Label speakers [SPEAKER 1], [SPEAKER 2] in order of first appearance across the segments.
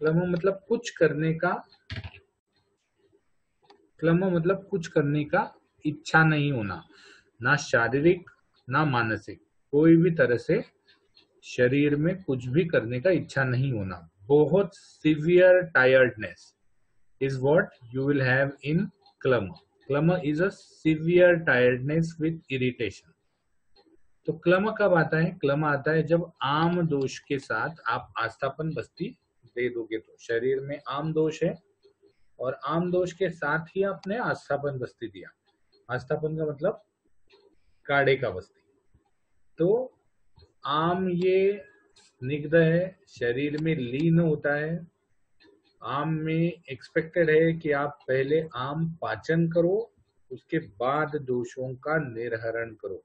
[SPEAKER 1] क्लम मतलब कुछ करने का, क्लम मतलब कुछ करने का इच्छा नहीं होना, ना शारीरिक ना मानसिक, कोई भी तरह से शरीर में कुछ भी करने का इच्छा नहीं होना। बहुत severe tiredness is what you will have in clummer. Clummer is a severe tiredness with irritation. तो क्लम कब आता है? क्लम आता है जब आम दोष के साथ आप आस्थापन बस्ती दे दोगे। तो शरीर में आम दोष है और आम दोष के साथ ही आपने आस्थापन बस्ती दिया। आस्थापन का मतलब काढ़े का बस्ती। तो आम ये स्निग्ध है, शरीर में लीन होता है। आम में एक्सपेक्टेड है कि आप पहले आम पाचन करो, उसके बाद दोषों का निर्हरण करो।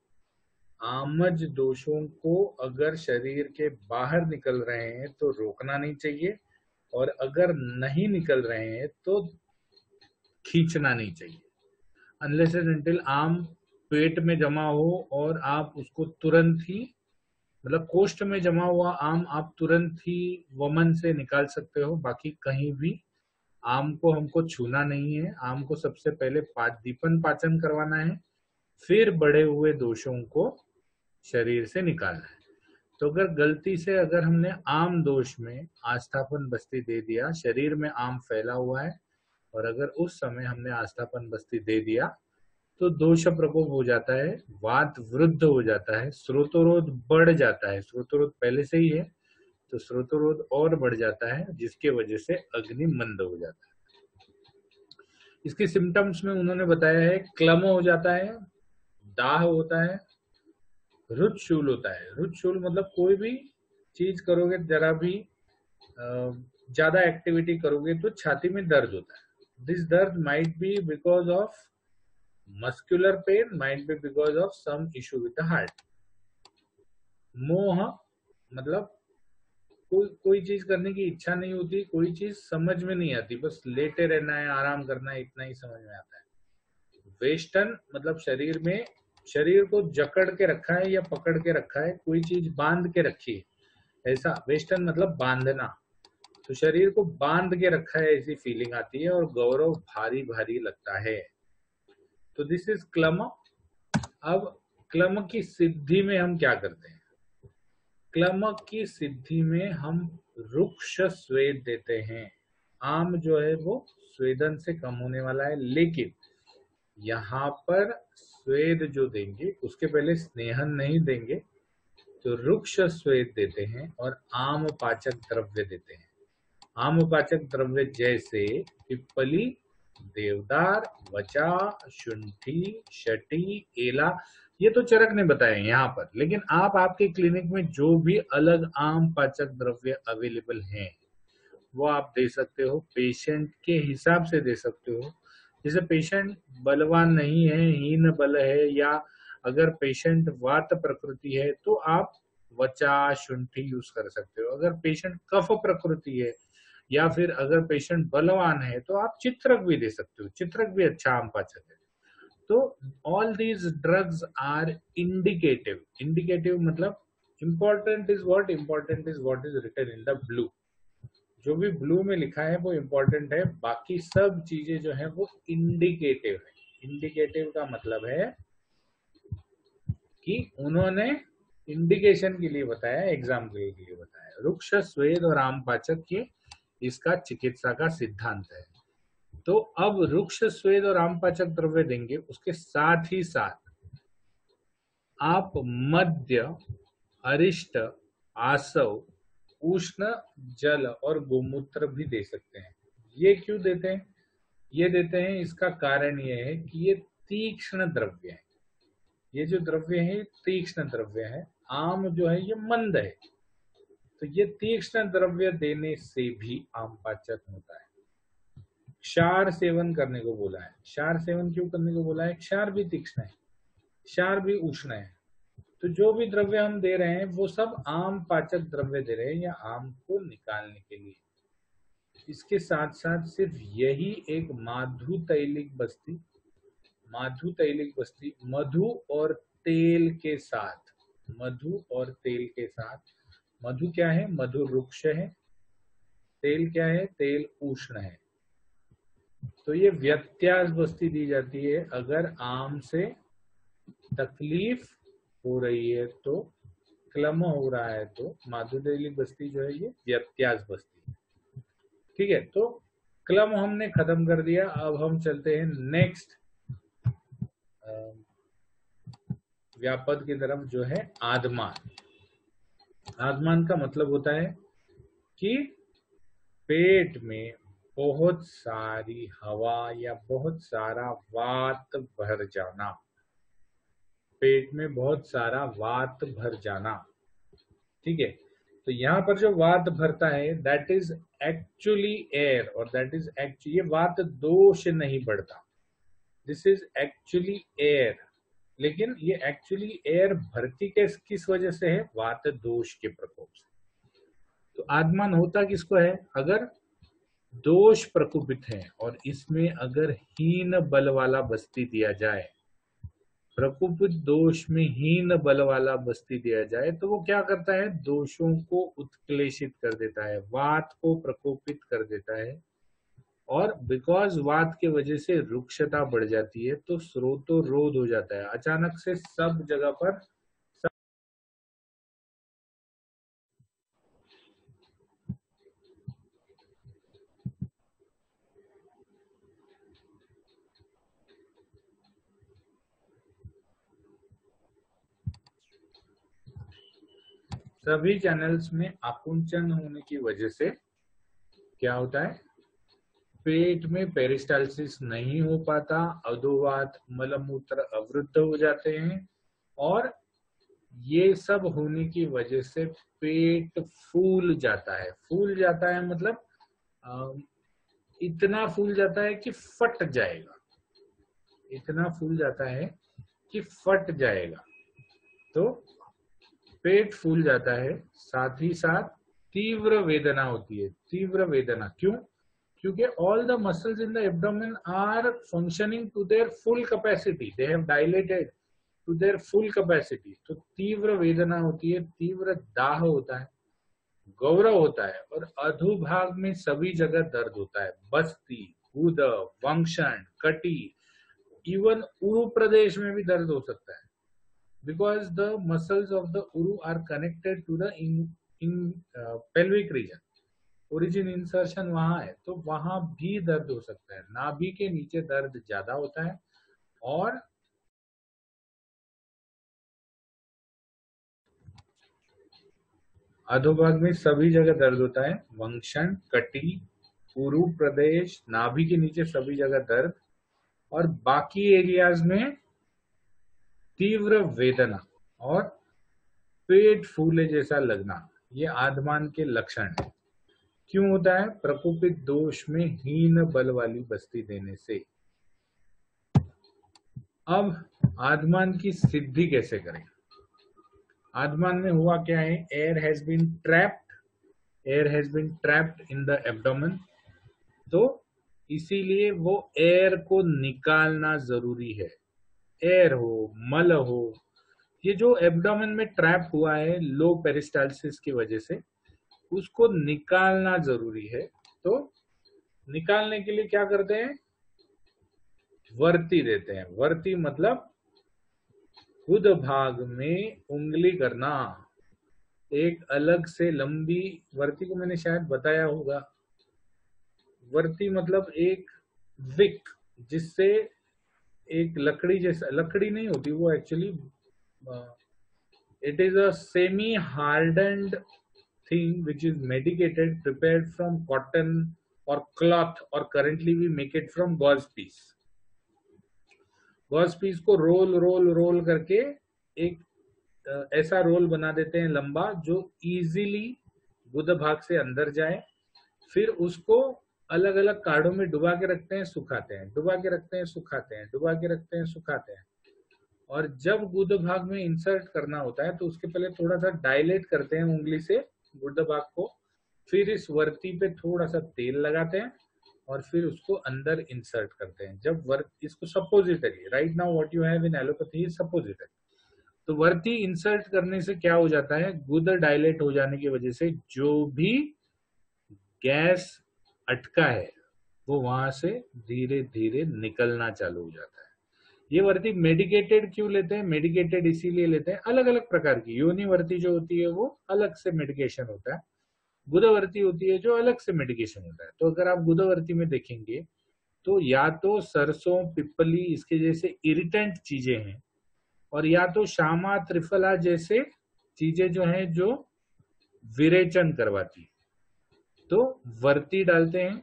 [SPEAKER 1] आमज दोषों को अगर शरीर के बाहर निकल रहे हैं तो रोकना नहीं चाहिए, और अगर नहीं निकल रहे हैं तो खींचना नहीं चाहिए। अनलेस एंड अनटिल आम पेट में जमा हो और आप उसको तुरंत ही, मतलब कोष्ठ में जमा हुआ आम आप तुरंत ही वमन से निकाल सकते हो, बाकी कहीं भी आम को हमको छूना नहीं है। आम को सबसे पहले दीपन पाचन करवाना है, फिर बढ़े हुए दोषों को शरीर से निकालना है। तो अगर गलती से अगर हमने आम दोष में आस्थापन बस्ती दे दिया, शरीर में आम फैला हुआ है और अगर उस समय हमने आस्थापन बस्ती दे दिया तो दोष प्रकोप हो जाता है, वात वृद्ध हो जाता है, स्रोतोरोध बढ़ जाता है। स्रोतोरोध पहले से ही है तो स्रोतोरोध और बढ़ जाता है, जिसके वजह से अग्नि मंद हो जाता है। इसके सिम्टम्स में उन्होंने बताया है क्लम हो जाता है, दाह होता है, रुद्धशूल होता है। रुद्धशूल मतलब कोई भी चीज करोगे, जरा भी ज्यादा एक्टिविटी करोगे तो छाती में दर्द होता है। दिस दर्द might be because of muscular pain, might be because of some issue with the heart. मोह मतलब कोई चीज करने की इच्छा नहीं होती, कोई चीज समझ में नहीं आती, बस लेटे रहना है, आराम करना है, इतना ही समझ में आता है। वेस्टर्न मतलब शरीर को जकड़ के रखा है या पकड़ के रखा है, कोई चीज बांध के रखी है, ऐसा वेस्टर्न मतलब बांधना। तो शरीर को बांध के रखा है ऐसी फीलिंग आती है और गौरव भारी भारी लगता है। तो दिस इज क्लम। अब क्लम की सिद्धि में हम क्या करते हैं? क्लम की सिद्धि में हम रुक्ष स्वेद देते हैं। आम जो है वो स्वेदन से कम होने वाला है, लेकिन यहाँ पर स्वेद जो देंगे उसके पहले स्नेहन नहीं देंगे, तो रुक्ष स्वेद देते हैं और आम पाचक द्रव्य देते हैं। आम पाचक द्रव्य जैसे पिप्पली, देवदार, वचा, शुंठी, शटी, एला, ये तो चरक ने बताए यहाँ पर, लेकिन आप आपके क्लिनिक में जो भी अलग आम पाचक द्रव्य अवेलेबल हैं वो आप दे सकते हो, पेशेंट के हिसाब से दे सकते हो। जैसे पेशेंट बलवान नहीं है, हीन बल है, या अगर पेशेंट वात प्रकृति है तो आप वचा, शुंठी यूज कर सकते हो। अगर पेशेंट कफ प्रकृति है या फिर अगर पेशेंट बलवान है तो आप चित्रक भी दे सकते हो। चित्रक भी अच्छा आम पाचक है। तो all these drugs are indicative. Indicative मतलब important is what is written in the blue. जो भी ब्लू में लिखा है वो इम्पोर्टेंट है, बाकी सब चीजें जो है वो इंडिकेटिव है। इंडिकेटिव का मतलब है कि उन्होंने इंडिकेशन के लिए बताया, एग्जाम के लिए बताया। रुक्ष, स्वेद और आम पाचक ये इसका चिकित्सा का सिद्धांत है। तो अब रुक्ष, स्वेद और आम पाचक द्रव्य देंगे, उसके साथ ही साथ आप मद्य, अरिष्ट, आसव, उष्ण जल और गोमूत्र भी दे सकते हैं। ये क्यों देते हैं? ये देते हैं, इसका कारण ये है कि ये तीक्ष्ण द्रव्य है। ये जो द्रव्य है तीक्ष्ण द्रव्य है। आम जो है ये मंद है, तो ये तीक्ष्ण द्रव्य देने से भी आम पाचक होता है। क्षार सेवन करने को बोला है। क्षार सेवन क्यों करने को बोला है? क्षार भी तीक्ष्ण है, क्षार भी उष्ण है। तो जो भी द्रव्य हम दे रहे हैं वो सब आम पाचक द्रव्य दे रहे हैं या आम को निकालने के लिए। इसके साथ साथ सिर्फ यही एक माधु तैलिक बस्ती, माधु तैलिक बस्ती मधु और तेल के साथ, मधु और तेल के साथ। मधु क्या है? मधु वृक्ष है, तेल क्या है? तेल उष्ण है। तो ये व्यत्यास बस्ती दी जाती है अगर आम से तकलीफ हो रही है, तो क्लम हो रहा है, तो माधुदेली बस्ती जो है ये व्यत्यास बस्ती है। ठीक है, तो क्लम हमने खत्म कर दिया। अब हम चलते हैं नेक्स्ट व्यापद की तरफ, जो है आदमान। आदमान का मतलब होता है कि पेट में बहुत सारी हवा या बहुत सारा वात भर जाना। पेट में बहुत सारा वात भर जाना। ठीक है, तो यहाँ पर जो वात भरता है दैट इज एक्चुअली एयर, और दैट इज एक्चुअली, ये वात दोष नहीं बढ़ता, दिस इज एक्चुअली एयर। लेकिन ये एक्चुअली एयर भरती किस वजह से है? वात दोष के प्रकोप से। तो आदमान होता किसको है? अगर दोष प्रकोपित है और इसमें अगर हीन बल वाला बस्ती दिया जाए, प्रकोपित दोष में हीन बल वाला बस्ती दिया जाए, तो वो क्या करता है? दोषों को उत्क्लेशित कर देता है, वात को प्रकोपित कर देता है। और बिकॉज वात के वजह से रुक्षता बढ़ जाती है, तो स्रोतो रोध हो जाता है, अचानक से सब जगह पर सभी चैनल्स में आकुंचन होने की वजह से क्या होता है? पेट में पेरिस्टालसिस नहीं हो पाता, अधोवात, मलमूत्र अवरुद्ध हो जाते हैं, और ये सब होने की वजह से पेट फूल जाता है। फूल जाता है मतलब इतना फूल जाता है कि फट जाएगा, इतना फूल जाता है कि फट जाएगा। तो पेट फूल जाता है, साथ ही साथ तीव्र वेदना होती है। तीव्र वेदना क्यों? क्योंकि all the muscles in the abdomen are functioning to their full capacity, they have dilated to their full capacity. तो तीव्र वेदना होती है, तीव्र दाह होता है, गौरव होता है, और अधोभाग में सभी जगह दर्द होता है। बस्ती, गुद, वंक्षण, कटी, इवन उरु प्रदेश में भी दर्द हो सकता है, because the muscles of the uru are connected to the pelvic region, origin insertion वहां है, तो वहां भी दर्द हो सकता है। नाभि के नीचे दर्द ज्यादा होता है, और अधोभाग में सभी जगह दर्द होता है। वंक्षण, कटी, उरु प्रदेश, नाभि के नीचे सभी जगह दर्द, और बाकी एरियाज में तीव्र वेदना और पेट फूले जैसा लगना, ये आदमान के लक्षण है। क्यों होता है? प्रकोपित दोष में हीन बल वाली बस्ती देने से। अब आदमान की सिद्धि कैसे करें? आदमान में हुआ क्या है? Air has been trapped in the abdomen, तो इसीलिए वो एयर को निकालना जरूरी है। एयर हो, मल हो, ये जो एब्डोमेन में ट्रैप हुआ है लो पेरिस्टालसिस की वजह से, उसको निकालना जरूरी है। तो निकालने के लिए क्या करते हैं? वर्ती देते हैं। वर्ती मतलब गुद भाग में उंगली करना, एक अलग से लंबी वर्ती को मैंने शायद बताया होगा। वर्ती मतलब एक विक, जिससे एक लकड़ी जैसा, लकड़ी नहीं होती वो actually, it is a semi hardened thing which is medicated, prepared from cotton or cloth, or currently we make it from gauze piece। Gauze piece को रोल रोल रोल करके एक ऐसा रोल बना देते हैं लंबा, जो इजीली गुद भाग से अंदर जाए। फिर उसको अलग अलग कार्डों में डुबा के रखते हैं, सुखाते हैं, डुबा के रखते हैं, सुखाते हैं, डुबा के रखते हैं, सुखाते हैं। और जब गुद भाग में इंसर्ट करना होता है, तो उसके पहले थोड़ा सा डायलेट करते हैं उंगली से गुद भाग को, फिर इस वर्ती पे थोड़ा सा तेल लगाते हैं, और फिर उसको अंदर इंसर्ट करते हैं। जब इसको suppository, right now what you have in allopathy is suppository. तो वर्ती इंसर्ट करने से क्या हो जाता है? गुद डायलेट हो जाने की वजह से जो भी गैस अटका है वो वहां से धीरे धीरे निकलना चालू हो जाता है। ये वर्ती मेडिकेटेड क्यों लेते हैं? मेडिकेटेड इसीलिए लेते हैं, अलग अलग प्रकार की योनिवर्ती जो होती है वो अलग से मेडिकेशन होता है, गुदवर्ती होती है जो अलग से मेडिकेशन होता है। तो अगर आप गुदवर्ती में देखेंगे तो या तो सरसों पिपली इसके जैसे इरिटेंट चीजें हैं, और या तो शामा त्रिफला जैसे चीजें जो हैं जो विरेचन करवाती है, तो वर्ती डालते हैं।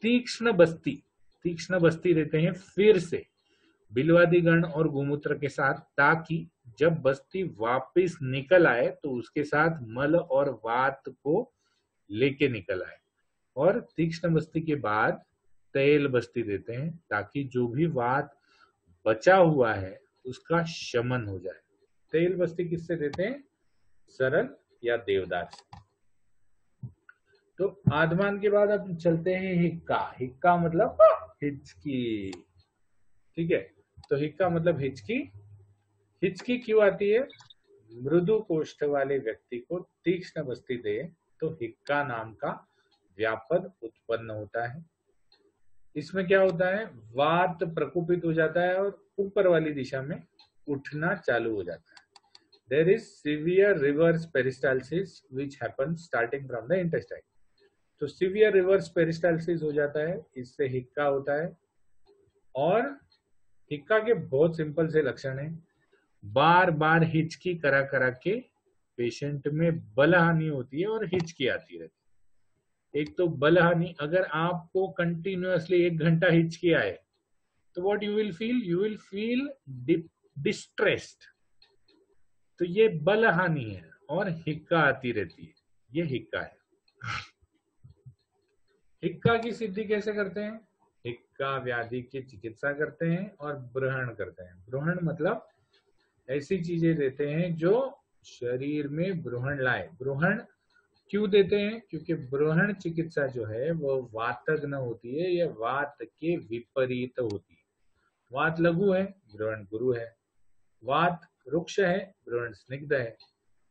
[SPEAKER 1] तीक्ष्ण बस्ती, तीक्ष्ण बस्ती देते हैं फिर से बिलवादी गण और गोमूत्र के साथ, ताकि जब बस्ती वापस निकल आए तो उसके साथ मल और वात को लेके निकल आए। और तीक्ष्ण बस्ती के बाद तेल बस्ती देते हैं ताकि जो भी वात बचा हुआ है उसका शमन हो जाए। तेल बस्ती किससे देते हैं? सरल या देवदार से। तो आदमान के बाद अब चलते हैं हिक्का। हिक्का मतलब हिचकी, ठीक है। तो हिक्का मतलब हिचकी। हिचकी क्यों आती है? मृदु कोष्ठ वाले व्यक्ति को तीक्ष्ण बस्ती दे तो हिक्का नाम का व्यापद उत्पन्न होता है। इसमें क्या होता है? वात प्रकोपित हो जाता है और ऊपर वाली दिशा में उठना चालू हो जाता है। There is severe reverse peristalsis which happens starting from the intestine. तो सीवियर रिवर्स पेरिस्टालसिस हो जाता है, इससे हिक्का होता है। और हिक्का के बहुत सिंपल से लक्षण है। बार बार हिचकी करा करा के पेशेंट में बलहानि होती है और हिचकी आती रहती है। एक तो बलहानि, अगर आपको कंटिन्यूअसली 1 घंटा हिचकी आए तो what you will feel? You will feel distressed. तो ये बलहानि है और हिक्का आती रहती है, ये हिक्का है। हिक्का की सिद्धि कैसे करते हैं? हिक्का व्याधि की चिकित्सा करते हैं और ब्रहण करते हैं। ब्रहण मतलब ऐसी चीजें देते हैं जो शरीर में ब्रहण लाए। ब्रहण क्यों देते हैं? क्योंकि ब्रहण चिकित्सा जो है वो वातग्न होती है, या वात के विपरीत होती है। वात लघु है, ब्रहण गुरु है। वात रुक्ष है, ब्रहण स्निग्ध है।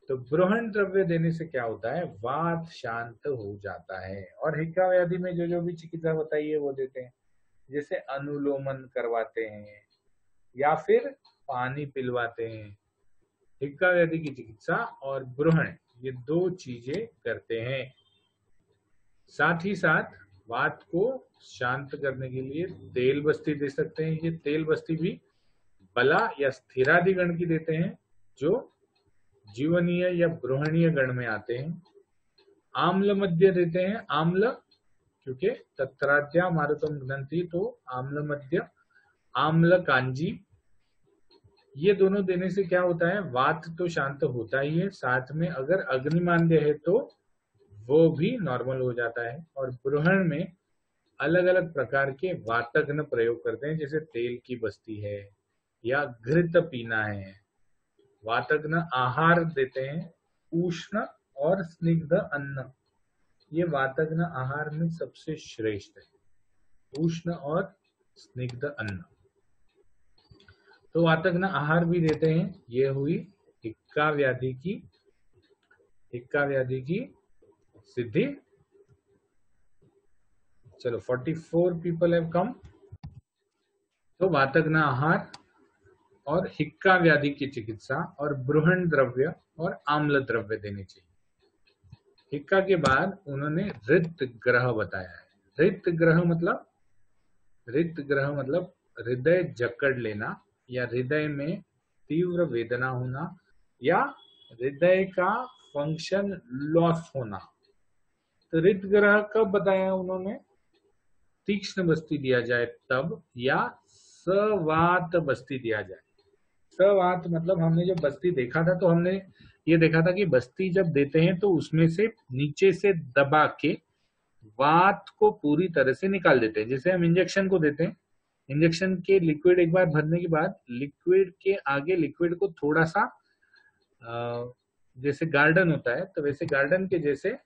[SPEAKER 1] तो ब्रहण द्रव्य देने से क्या होता है? वात शांत हो जाता है। और हिक्का व्याधि में जो जो भी चिकित्सा बताई है वो देते हैं, जैसे अनुलोमन करवाते हैं या फिर पानी पिलवाते हैं। हिक्का व्याधि की चिकित्सा और ब्रहण ये 2 चीजें करते हैं। साथ ही साथ वात को शांत करने के लिए तेल बस्ती दे सकते हैं। ये तेल बस्ती भी बला या स्थिरादि गण की देते हैं जो जीवनीय या ब्रूहणीय गण में आते हैं। आम्ल मध्य देते हैं। आम्ल क्योंकि तत्राद्या मारुतम घ्नन्ति, तो आम्ल मध्य, आम्ल कांजी, ये दोनों देने से क्या होता है? वात तो शांत होता ही है, साथ में अगर अग्निमांद्य है तो वो भी नॉर्मल हो जाता है। और ब्रूहण में अलग अलग प्रकार के वातग्न प्रयोग करते हैं, जैसे तेल की बस्ती है या घृत पीना है। वातग्न आहार देते हैं, उष्ण और स्निग्ध अन्न, ये वातग्न आहार में सबसे श्रेष्ठ है, उष्ण और स्निग्ध अन्न। तो वातग्न आहार भी देते हैं। ये हुई हिक्का व्याधि की सिद्धि। चलो 44 पीपल हैव कम। तो वातग्न आहार और हिक्का व्याधि की चिकित्सा और ब्रूहण द्रव्य और आम्ल द्रव्य देने चाहिए। हिक्का के बाद उन्होंने रित ग्रह बताया है। रित ग्रह मतलब हृदय जकड़ लेना या हृदय में तीव्र वेदना होना या हृदय का फंक्शन लॉस होना। तो रित ग्रह कब बताया उन्होंने? तीक्ष्ण बस्ती दिया जाए तब, या सवात बस्ती दिया जाए। सवात मतलब हमने जब बस्ती देखा था तो हमने ये देखा था कि बस्ती जब देते हैं तो उसमें से नीचे से दबा के वात को पूरी तरह से निकाल देते हैं। जैसे हम इंजेक्शन को देते हैं, इंजेक्शन के लिक्विड एक बार भरने के बाद लिक्विड के आगे लिक्विड को थोड़ा सा जैसे गार्डन होता है, तो वैसे गार्डन के जैसे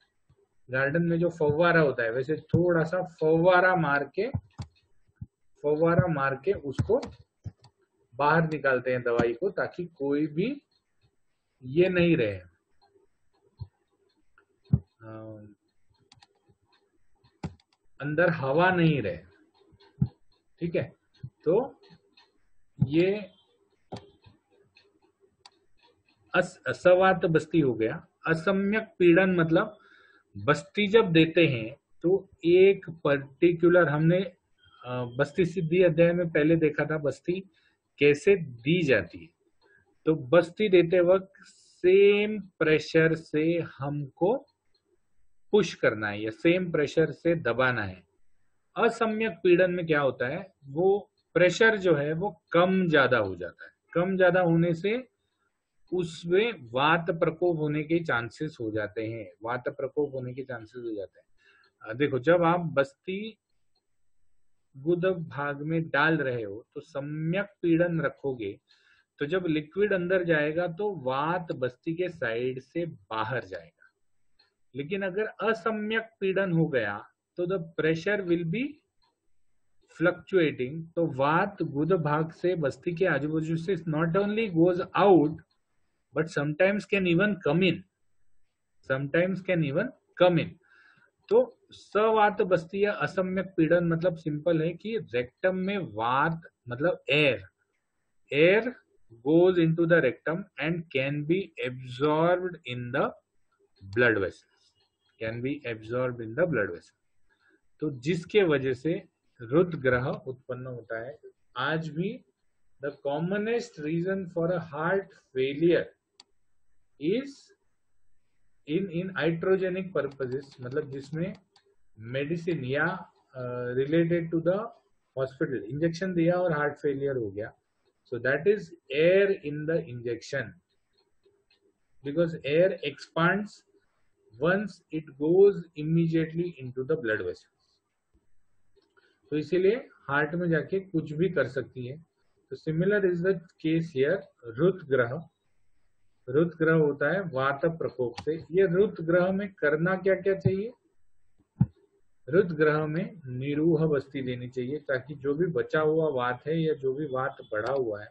[SPEAKER 1] गार्डन में जो फव्वारा होता है वैसे थोड़ा सा फव्वारा मार के उसको बाहर निकालते हैं दवाई को, ताकि कोई भी ये नहीं रहे, अंदर हवा नहीं रहे, ठीक है। तो ये असवात बस्ती हो गया। असम्यक पीड़न मतलब बस्ती जब देते हैं तो एक पर्टिकुलर, हमने बस्ती सिद्धि अध्याय में पहले देखा था बस्ती कैसे दी जाती है। तो बस्ती देते वक्त सेम प्रेशर से हमको पुश करना है या सेम प्रेशर से दबाना है। असम्यक पीड़न में क्या होता है, वो प्रेशर जो है वो कम ज्यादा हो जाता है। कम ज्यादा होने से उसमें वात प्रकोप होने के चांसेस हो जाते हैं, वात प्रकोप होने के चांसेस हो जाते हैं। देखो, जब आप बस्ती गुद भाग में डाल रहे हो तो सम्यक पीड़न रखोगे, तो जब लिक्विड अंदर जाएगा तो वात बस्ती के साइड से बाहर जाएगा। लेकिन अगर असम्यक पीड़न हो गया तो the pressure will be fluctuating, तो वात गुद भाग से बस्ती के आजू बाजू से not only goes out but sometimes can even come in, sometimes can even come in. तो सवात बस्ती या असम्यक पीड़न मतलब सिंपल है कि रेक्टम में वात मतलब air goes into the rectum and can be absorbed in the blood vessels, can be absorbed in the blood vessel। तो जिसके वजह से रुद्र ग्रह उत्पन्न होता है। आज भी the commonest reason for a heart failure is in hydrogenic purposes, मतलब जिसमें मेडिसिन या related to the hospital injection दिया और हार्ट फेलियर हो गया। So that is air in the injection, because air expands once it goes immediately into the blood vessels। तो इसीलिए heart में जाके कुछ भी कर सकती है। तो similar is the case here. Rudra ग्रह होता है वात प्रकोप से। ये रुद्र ग्रह में करना क्या क्या चाहिए, रुद्र ग्रह में निरूह बस्ती देनी चाहिए ताकि जो भी बचा हुआ वात है या जो भी वात बढ़ा हुआ है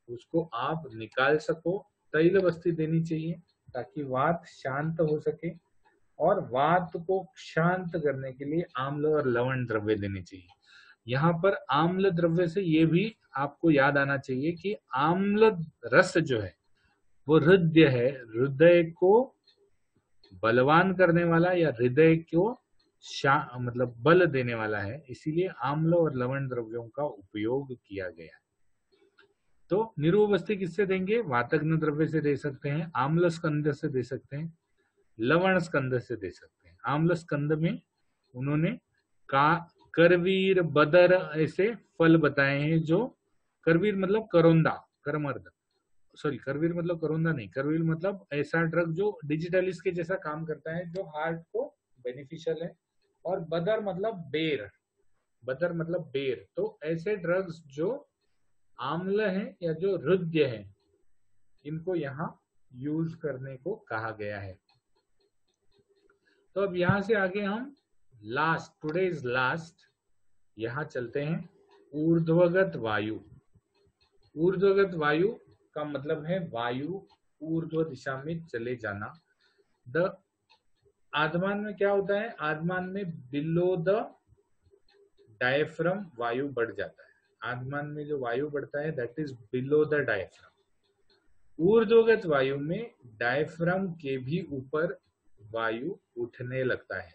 [SPEAKER 1] उसको आप निकाल सको। तैल बस्ती देनी चाहिए ताकि वात शांत हो सके, और वात को शांत करने के लिए आम्ल और लवण द्रव्य देने चाहिए। यहाँ पर आम्ल द्रव्य से ये भी आपको याद आना चाहिए कि आम्ल रस जो है वो हृदय है, हृदय को बलवान करने वाला या हृदय को मतलब बल देने वाला है, इसीलिए आम्ल और लवण द्रव्यों का उपयोग किया गया है। तो निरूह बस्ती किससे देंगे, वातग्न द्रव्य से दे सकते हैं, आम्ल स्कंद से दे सकते हैं, लवण स्कंद से दे सकते हैं। आम्ल स्कंद में उन्होंने करवीर बदर ऐसे फल बताए हैं, जो करवीर मतलब करोंदा, करमर्द, सॉरी करवीर मतलब करोंदा नहीं, करवीर मतलब ऐसा ड्रग जो डिजिटलिस के जैसा काम करता है, जो हार्ट को बेनिफिशियल है, और बदर मतलब बेर, बदर मतलब बेर। तो ऐसे ड्रग्स जो आम्ल है या जो हृदय है, इनको यहाँ यूज करने को कहा गया है। तो अब यहां से आगे हम लास्ट, टुडे इज लास्ट, यहां चलते हैं ऊर्ध्वगत वायु। ऊर्ध्वगत वायु का मतलब है वायु ऊर्ध्व दिशा में चले जाना। द आदमान में क्या होता है, आदमान में बिलो द डायफ्रम वायु बढ़ जाता है। आदमान में जो वायु बढ़ता है that is below the diaphragm. ऊर्ध्वगत वायु में डायफ्रम के भी ऊपर वायु उठने लगता है।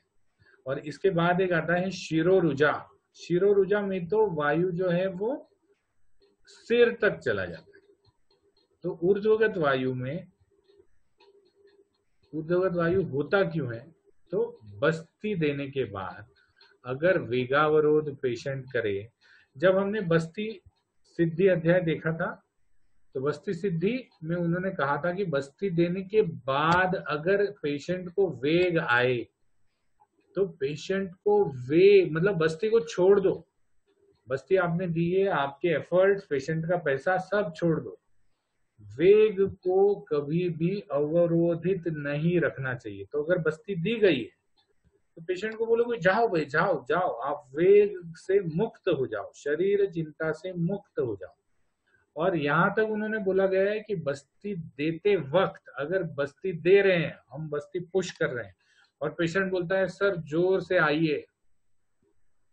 [SPEAKER 1] और इसके बाद एक आता है शिरोरुजा। शिरोरुजा में तो वायु जो है वो सिर तक चला जाता है। तो ऊर्ध्वगत वायु में, ऊर्ध्वगत वायु होता क्यों है, तो बस्ती देने के बाद अगर वेगावरोध पेशेंट करे, जब हमने बस्ती सिद्धि अध्याय देखा था तो बस्ती सिद्धि में उन्होंने कहा था कि बस्ती देने के बाद अगर पेशेंट को वेग आए तो पेशेंट को वेग मतलब बस्ती को छोड़ दो, बस्ती आपने दी है, आपके एफर्ट्स, पेशेंट का पैसा सब छोड़ दो। वेग को कभी भी अवरोधित नहीं रखना चाहिए। तो अगर बस्ती दी गई है तो पेशेंट को बोलोगे जाओ भाई जाओ जाओ, आप वेग से मुक्त हो जाओ, शरीर चिंता से मुक्त हो जाओ। और यहाँ तक उन्होंने बोला गया है कि बस्ती देते वक्त अगर बस्ती दे रहे हैं, हम बस्ती पुश कर रहे हैं और पेशेंट बोलता है सर जोर से आइए,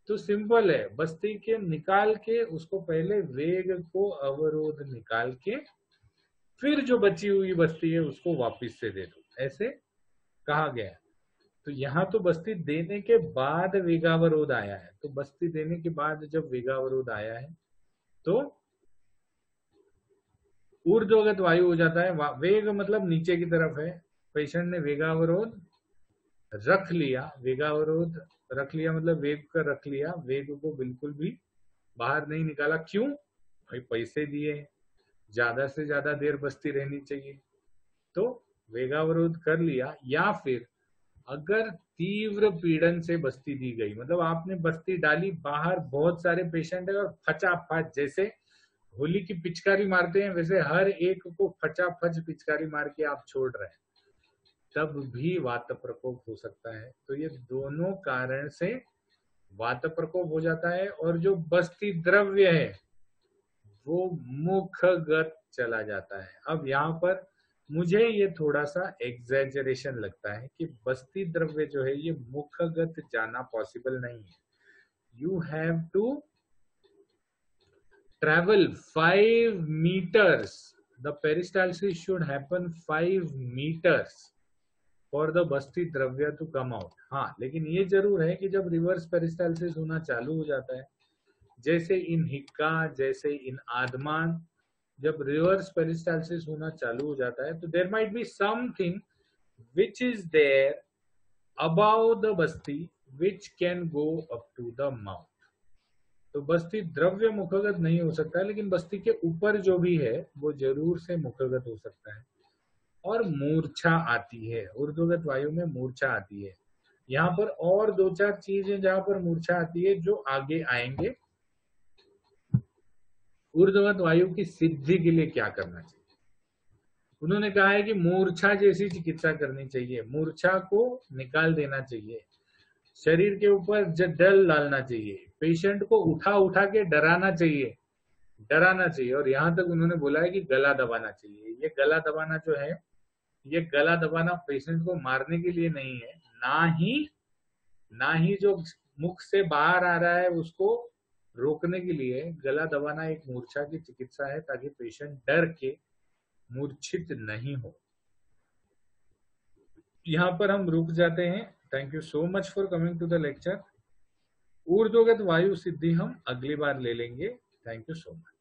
[SPEAKER 1] तो सिंपल है, बस्ती के निकाल के उसको पहले वेग को अवरोध निकाल के फिर जो बची हुई बस्ती है उसको वापस से दे दो, ऐसे कहा गया है। तो यहाँ तो बस्ती देने के बाद वेगावरोध आया है, तो बस्ती देने के बाद जब वेगावरोध आया है तो ऊर्ध्वगत वायु हो जाता है। वेग मतलब नीचे की तरफ है, पेशेंट ने वेगावरोध रख लिया, वेगावरोध रख लिया मतलब वेग का रख लिया, वेग को बिल्कुल भी बाहर नहीं निकाला। क्यों? भाई पैसे दिए, ज्यादा से ज्यादा देर बस्ती रहनी चाहिए, तो वेगावरोध कर लिया। या फिर अगर तीव्र पीड़न से बस्ती दी गई, मतलब आपने बस्ती डाली, बाहर बहुत सारे पेशेंट है और फटाफट, जैसे होली की पिचकारी मारते हैं वैसे हर एक को फटाफट पिचकारी मार के आप छोड़ रहे हैं, तब भी वात प्रकोप हो सकता है। तो ये दोनों कारण से वात प्रकोप हो जाता है। और जो बस्ती द्रव्य है वो मुखगत चला जाता है। अब यहाँ पर मुझे ये थोड़ा सा एग्जैजरेशन लगता है कि बस्ती द्रव्य जो है ये मुखगत जाना पॉसिबल नहीं है। You have to travel 5 meters. The peristalsis should happen 5 meters for the बस्ती द्रव्य to come out. हाँ, लेकिन ये जरूर है कि जब रिवर्स पेरिस्टालसिस होना चालू हो जाता है, जैसे इन हिक्का, जैसे इन आदमान, जब रिवर्स पेरिस्टालसिस होना चालू हो जाता है तो there might be something which is there above the Basti which can go up to the mouth. तो बस्ती द्रव्य मुखगत नहीं हो सकता, लेकिन बस्ती के ऊपर जो भी है वो जरूर से मुखगत हो सकता है। और मूर्छा आती है, ऊर्ध्वगत वायु में मूर्छा आती है। यहाँ पर और 2-4 चीजें जहां पर मूर्छा आती है जो आगे आएंगे। ऊर्ध्वगत वायु की सिद्धि के लिए क्या करना चाहिए? उन्होंने कहा है कि मूर्छा जैसी चिकित्सा करनी चाहिए, मूर्छा को निकाल देना चाहिए, शरीर के ऊपर डल डालना चाहिए, पेशेंट को उठा उठा के डराना चाहिए, डराना चाहिए। और यहाँ तक उन्होंने बोला है कि गला दबाना चाहिए। ये गला दबाना जो है, ये गला दबाना पेशेंट को मारने के लिए नहीं है, ना ही जो मुख से बाहर आ रहा है उसको रोकने के लिए। गला दबाना एक मूर्छा की चिकित्सा है ताकि पेशेंट डर के मूर्छित नहीं हो। यहाँ पर हम रुक जाते हैं। Thank you so much for coming to the lecture. ऊर्ध्वगत वायु सिद्धि हम अगली बार ले लेंगे। Thank you so much.